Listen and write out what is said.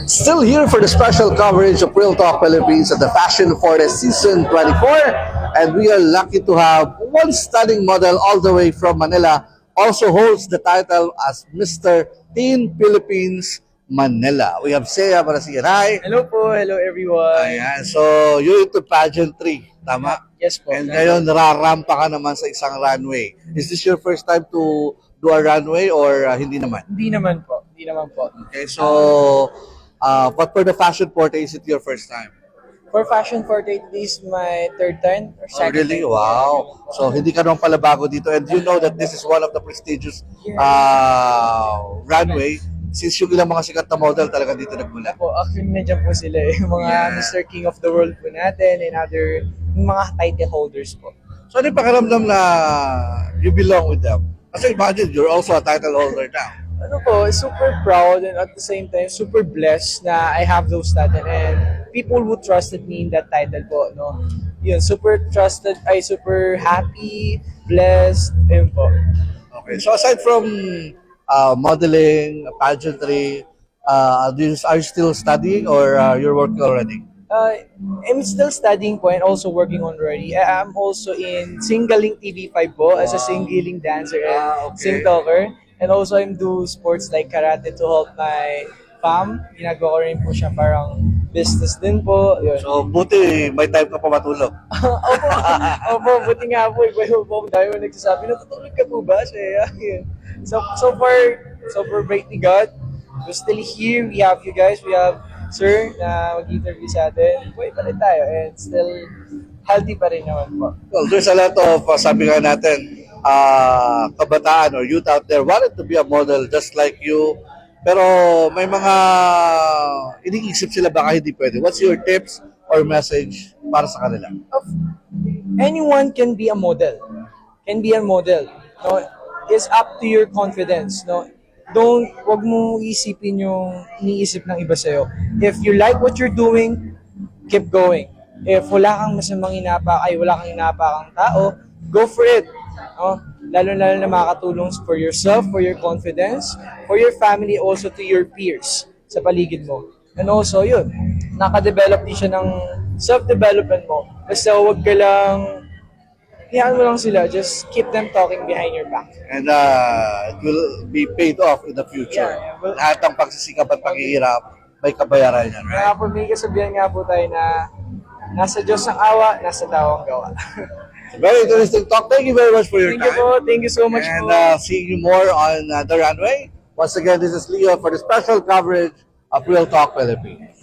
Still here for the special coverage of Real Talk Philippines at the Fashion Forest Season 24. And we are lucky to have one stunning model all the way from Manila. Also holds the title as Mr. Teen Philippines Manila. We have Seiya Marasigan. Hi! Hello po, hello everyone. Ayan. So, you're into pageantry. Tama? Yes po. And ngayon, nararampa ka naman sa isang runway. Is this your first time to do a runway or hindi naman? Hindi naman po. Hindi naman po. Okay, so, but for the fashion portrait, is it your first time? For Fashion Forte, this is my third time or Oh, second really? time. Wow. So, hindi ka naman pala bago dito. And you know that this is one of the prestigious runway. Since yung ilang mga sikat na model talaga dito nagmula. Po, actually, nandiyan po sila eh. Yung mga Yeah. Mr. King of the World po natin and other yung mga title holders po. So, ano yung pakiramdam na you belong with them? Kasi imagine, you're also a title holder now. Ano po, super proud and at the same time, super blessed na I have those title and people who trusted me in that title po, no? Yun, super trusted, super happy, blessed, yun po. Okay. So, aside from modeling, pageantry, are you still studying or you're working already? I'm still studying po and also working on already. I'm also in Singaling TV5 po as a singling dancer and okay. sing talker. And also I'm do sports like karate to help my fam. Ginagawa ko rin po siya parang business din po. Yun. So, buti may time ka pa matulog. Opo, buti nga po. Iba po dahil mo nagsasabi, natutulog ka po ba siya? Yun. So far, super great ni God. We're still here. We have you guys. We have Sir na mag-interview sa atin. Buhay pa rin tayo and still healthy pa rin naman po. Well, there's a lot of, sabi nga natin, kabataan or youth out there wanted to be a model just like you. Pero may mga iniisip sila baka hindi pwede. What's your tips or message para sa kanila? Anyone can be a model. Can be a model. No, it's up to your confidence. No, wag mo isipin yung iniisip ng iba sa'yo. If you like what you're doing, keep going. If wala kang masamang wala kang inapakang tao, go for it. No? Lalo na makakatulong for yourself, for your confidence, for your family, also to your peers sa paligid mo. And also, yun, nakadevelop din siya ng self-development mo. Basta huwag ka lang, hayaan mo lang sila, just keep them talking behind your back. And it will be paid off in the future. Yeah, well, Lahat ng pagsisikap at paghihirap, may kabayaran yan, right? Kaya po may kasabihan nga po tayo na nasa Diyos ang awa, nasa tao ang gawa. Very interesting talk. Thank you very much for your Thank you time. po, thank you so much And po. seeing you more on the runway. Once again, this is Leo for the special coverage of Real Talk Philippines.